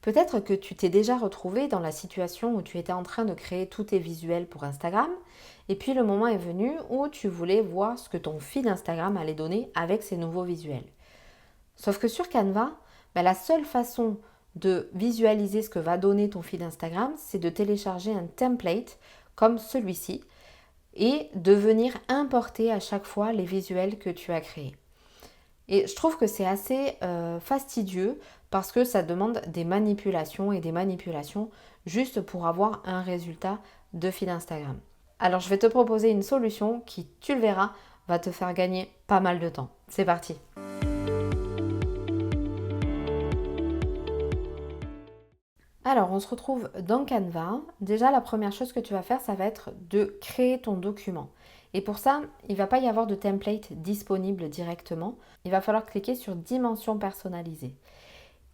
Peut-être que tu t'es déjà retrouvé dans la situation où tu étais en train de créer tous tes visuels pour Instagram et puis le moment est venu où tu voulais voir ce que ton feed Instagram allait donner avec ces nouveaux visuels. Sauf que sur Canva, la seule façon de visualiser ce que va donner ton feed Instagram, c'est de télécharger un template comme celui-ci et de venir importer à chaque fois les visuels que tu as créés. Et je trouve que c'est assez fastidieux parce que ça demande des manipulations et des manipulations juste pour avoir un résultat de feed Instagram. Alors je vais te proposer une solution qui, tu le verras, va te faire gagner pas mal de temps. C'est parti! Alors, on se retrouve dans Canva. Déjà, la première chose que tu vas faire, ça va être de créer ton document. Et pour ça, il ne va pas y avoir de template disponible directement. Il va falloir cliquer sur Dimension personnalisée.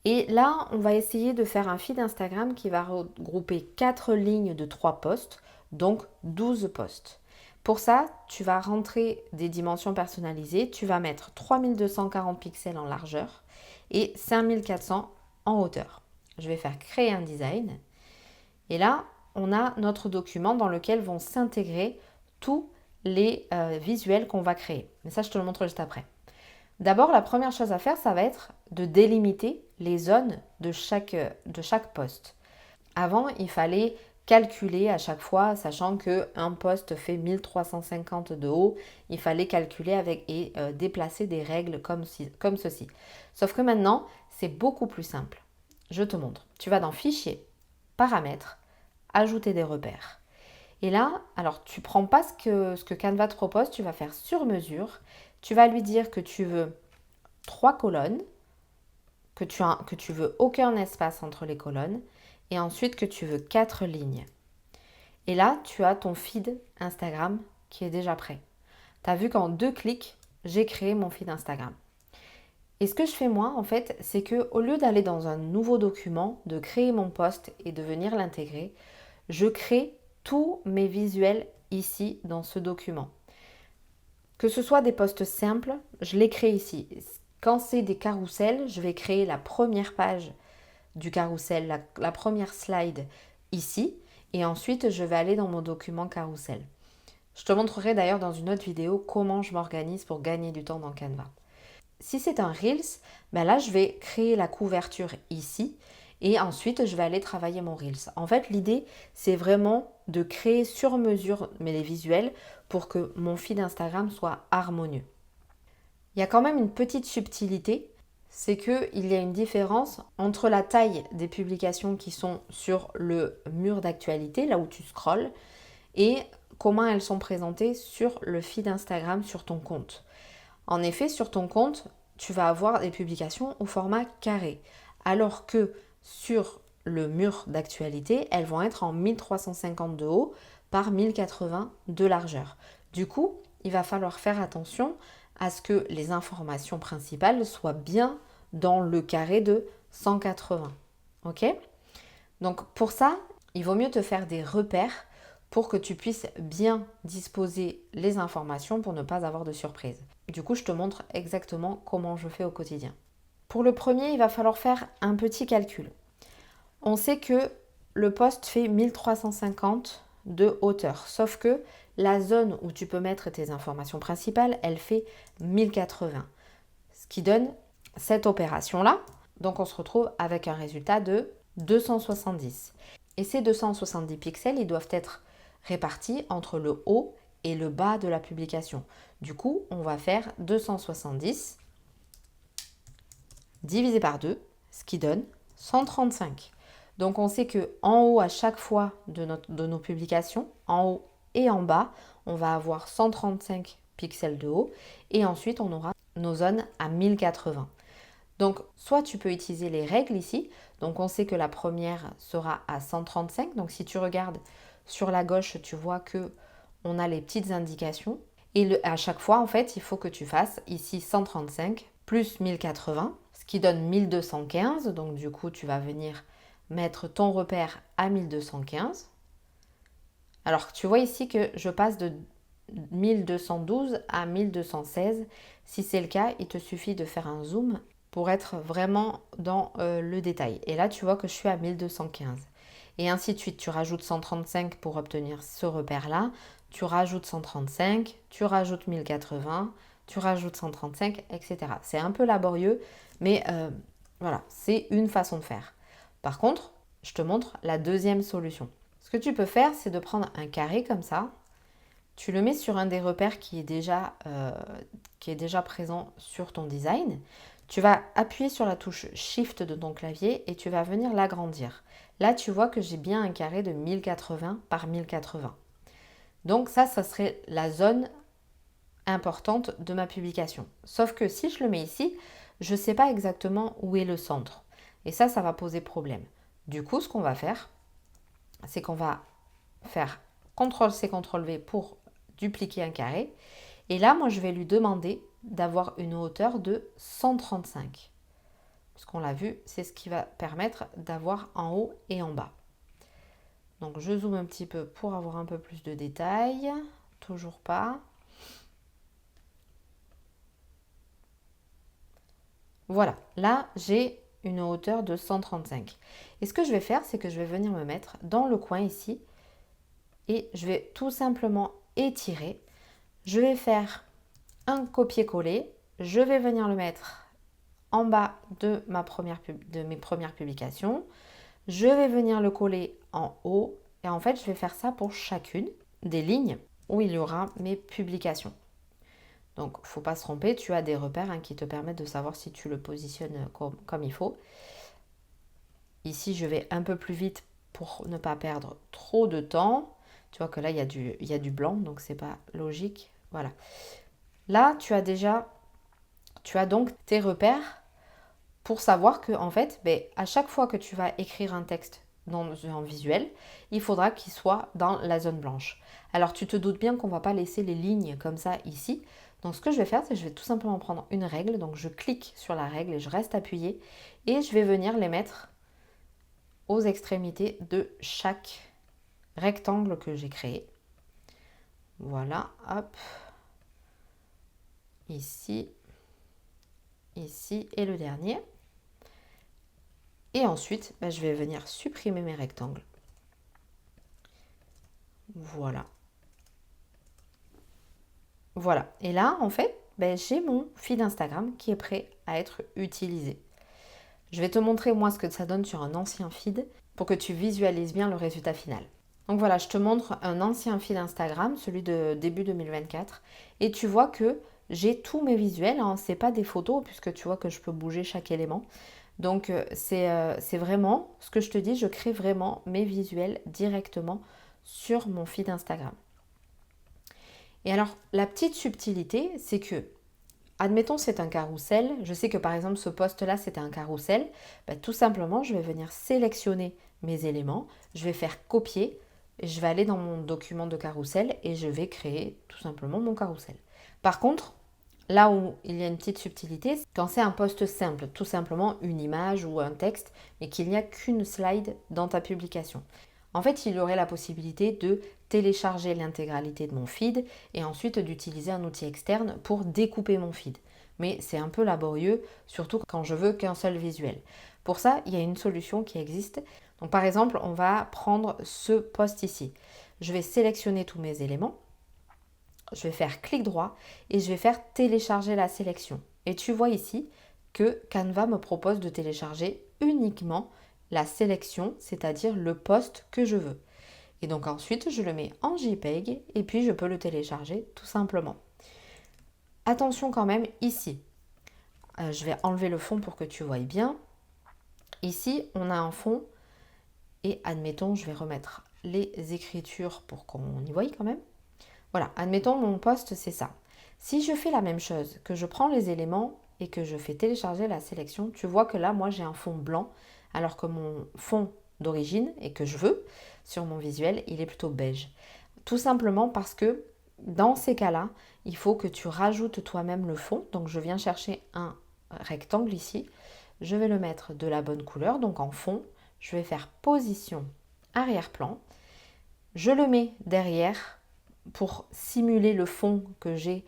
Et là, on va essayer de faire un feed Instagram qui va regrouper 4 lignes de 3 posts, donc 12 posts. Pour ça, tu vas rentrer des dimensions personnalisées. Tu vas mettre 3240 pixels en largeur et 5400 en hauteur. Je vais faire créer un design. Et là, on a notre document dans lequel vont s'intégrer tous les visuels qu'on va créer. Mais ça, je te le montre juste après. D'abord, la première chose à faire, ça va être de délimiter les zones de chaque poste. Avant, il fallait calculer à chaque fois, sachant qu'un poste fait 1350 de haut, il fallait calculer et déplacer des règles comme ceci. Sauf que maintenant, c'est beaucoup plus simple. Je te montre. Tu vas dans Fichier, Paramètres, Ajouter des repères. Et là, alors tu ne prends pas ce que Canva te propose, tu vas faire sur mesure. Tu vas lui dire que tu veux 3 colonnes, que tu veux aucun espace entre les colonnes, et ensuite que tu veux 4 lignes. Et là, tu as ton feed Instagram qui est déjà prêt. Tu as vu qu'en 2 clics, j'ai créé mon feed Instagram. Et ce que je fais moi, en fait, c'est que au lieu d'aller dans un nouveau document, de créer mon post et de venir l'intégrer, je crée tous mes visuels ici dans ce document. Que ce soit des posts simples, je les crée ici. Quand c'est des carousels, je vais créer la première page du carrousel, la première slide ici, et ensuite je vais aller dans mon document carrousel. Je te montrerai d'ailleurs dans une autre vidéo comment je m'organise pour gagner du temps dans Canva. Si c'est un Reels, là je vais créer la couverture ici et ensuite je vais aller travailler mon Reels. En fait, l'idée c'est vraiment de créer sur mesure les visuels pour que mon feed Instagram soit harmonieux. Il y a quand même une petite subtilité, c'est qu'il y a une différence entre la taille des publications qui sont sur le mur d'actualité, là où tu scrolles, et comment elles sont présentées sur le feed Instagram sur ton compte. En effet, sur ton compte, tu vas avoir des publications au format carré, alors que sur le mur d'actualité, elles vont être en 1350 de haut par 1080 de largeur. Du coup, il va falloir faire attention à ce que les informations principales soient bien dans le carré de 180. Ok ? Donc pour ça, il vaut mieux te faire des repères pour que tu puisses bien disposer les informations pour ne pas avoir de surprise. Du coup, je te montre exactement comment je fais au quotidien. Pour le premier, il va falloir faire un petit calcul. On sait que le poste fait 1350 de hauteur, sauf que la zone où tu peux mettre tes informations principales, elle fait 1080, ce qui donne cette opération-là. Donc on se retrouve avec un résultat de 270. Et ces 270 pixels, ils doivent être répartis entre le haut et le bas de la publication. Du coup, on va faire 270 divisé par 2, ce qui donne 135. Donc on sait que en haut, à chaque fois de nos publications, en haut et en bas, on va avoir 135 pixels de haut et ensuite on aura nos zones à 1080. Donc soit tu peux utiliser les règles ici, donc on sait que la première sera à 135, donc si tu regardes sur la gauche, tu vois que on a les petites indications et à chaque fois en fait, il faut que tu fasses ici 135 plus 1080, ce qui donne 1215, donc du coup tu vas venir mettre ton repère à 1215. Alors tu vois ici que je passe de 1212 à 1216. Si c'est le cas, il te suffit de faire un zoom pour être vraiment dans le détail. Et là, tu vois que je suis à 1215. Et ainsi de suite, tu rajoutes 135 pour obtenir ce repère-là, tu rajoutes 135, tu rajoutes 1080, tu rajoutes 135, etc. C'est un peu laborieux, mais voilà, c'est une façon de faire. Par contre, je te montre la deuxième solution. Ce que tu peux faire, c'est de prendre un carré comme ça, tu le mets sur un des repères qui est déjà présent sur ton design. Tu vas appuyer sur la touche Shift de ton clavier et tu vas venir l'agrandir. Là, tu vois que j'ai bien un carré de 1080 par 1080. Donc ça serait la zone importante de ma publication. Sauf que si je le mets ici, je ne sais pas exactement où est le centre. Et ça va poser problème. Du coup, ce qu'on va faire, c'est qu'on va faire CTRL-C, CTRL-V pour dupliquer un carré. Et là, moi, je vais lui demander d'avoir une hauteur de 135. Puisqu'on l'a vu, c'est ce qui va permettre d'avoir en haut et en bas. Donc, je zoome un petit peu pour avoir un peu plus de détails. Toujours pas. Voilà, là, j'ai une hauteur de 135. Et ce que je vais faire, c'est que je vais venir me mettre dans le coin ici. Et je vais tout simplement étirer. Je vais faire un copier-coller. Je vais venir le mettre en bas de mes premières publications. Je vais venir le coller en haut. Et en fait, je vais faire ça pour chacune des lignes où il y aura mes publications. Donc, il ne faut pas se tromper, tu as des repères qui te permettent de savoir si tu le positionnes comme il faut. Ici, je vais un peu plus vite pour ne pas perdre trop de temps. Tu vois que là, il y a du blanc, donc ce n'est pas logique. Voilà. Là, tu as donc tes repères pour savoir que, en fait, à chaque fois que tu vas écrire un texte dans un visuel, il faudra qu'il soit dans la zone blanche. Alors, tu te doutes bien qu'on ne va pas laisser les lignes comme ça ici. Donc, ce que je vais faire, c'est que je vais tout simplement prendre une règle. Donc, je clique sur la règle et je reste appuyée. Et je vais venir les mettre aux extrémités de chaque rectangle que j'ai créé. Voilà, hop. Ici, ici et le dernier. Et ensuite, je vais venir supprimer mes rectangles. Voilà. Voilà. Et là, en fait, j'ai mon feed Instagram qui est prêt à être utilisé. Je vais te montrer moi ce que ça donne sur un ancien feed pour que tu visualises bien le résultat final. Donc voilà, je te montre un ancien feed Instagram, celui de début 2024. Et tu vois que j'ai tous mes visuels. Ce n'est pas des photos puisque tu vois que je peux bouger chaque élément. Donc c'est vraiment, ce que je te dis, je crée vraiment mes visuels directement sur mon feed Instagram. Et alors, la petite subtilité, c'est que, admettons c'est un carrousel, je sais que par exemple ce post-là c'était un carrousel, tout simplement je vais venir sélectionner mes éléments, je vais faire copier, je vais aller dans mon document de carrousel et je vais créer tout simplement mon carrousel. Par contre, là où il y a une petite subtilité, c'est quand c'est un post simple, tout simplement une image ou un texte, mais qu'il n'y a qu'une slide dans ta publication. En fait, il y aurait la possibilité de télécharger l'intégralité de mon feed et ensuite d'utiliser un outil externe pour découper mon feed. Mais c'est un peu laborieux, surtout quand je veux qu'un seul visuel. Pour ça, il y a une solution qui existe. Donc par exemple, on va prendre ce post ici. Je vais sélectionner tous mes éléments. Je vais faire clic droit et je vais faire télécharger la sélection. Et tu vois ici que Canva me propose de télécharger uniquement la sélection, c'est-à-dire le post que je veux. Et donc ensuite, je le mets en JPEG et puis je peux le télécharger tout simplement. Attention quand même ici. Je vais enlever le fond pour que tu voyes bien. Ici, on a un fond et admettons, je vais remettre les écritures pour qu'on y voie quand même. Voilà, admettons mon post, c'est ça. Si je fais la même chose, que je prends les éléments et que je fais télécharger la sélection, tu vois que là, moi, j'ai un fond blanc, alors que mon fond d'origine, et que je veux, sur mon visuel, il est plutôt beige. Tout simplement parce que, dans ces cas-là, il faut que tu rajoutes toi-même le fond. Donc, je viens chercher un rectangle ici. Je vais le mettre de la bonne couleur, donc en fond. Je vais faire position arrière-plan. Je le mets derrière pour simuler le fond que j'ai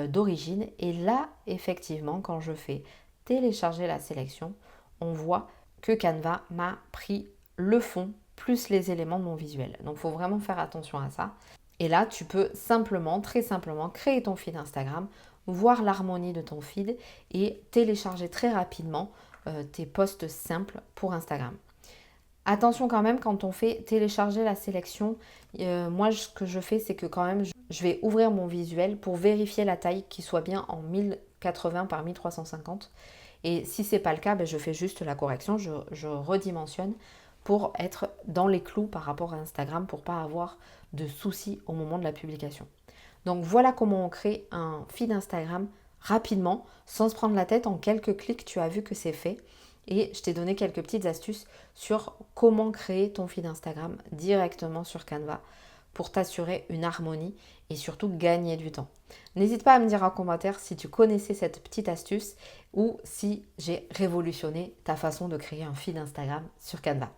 d'origine. Et là, effectivement, quand je fais télécharger la sélection, on voit que Canva m'a pris le fond plus les éléments de mon visuel. Donc il faut vraiment faire attention à ça. Et là, tu peux simplement, très simplement, créer ton feed Instagram, voir l'harmonie de ton feed et télécharger très rapidement tes posts simples pour Instagram. Attention quand même, quand on fait télécharger la sélection, moi ce que je fais, c'est que quand même je vais ouvrir mon visuel pour vérifier la taille qui soit bien en 1080 par 1350. Et si ce n'est pas le cas, je fais juste la correction, je redimensionne pour être dans les clous par rapport à Instagram, pour ne pas avoir de soucis au moment de la publication. Donc voilà comment on crée un feed Instagram rapidement, sans se prendre la tête. En quelques clics, tu as vu que c'est fait. Et je t'ai donné quelques petites astuces sur comment créer ton feed Instagram directement sur Canva pour t'assurer une harmonie et surtout gagner du temps. N'hésite pas à me dire en commentaire si tu connaissais cette petite astuce ou si j'ai révolutionné ta façon de créer un feed Instagram sur Canva.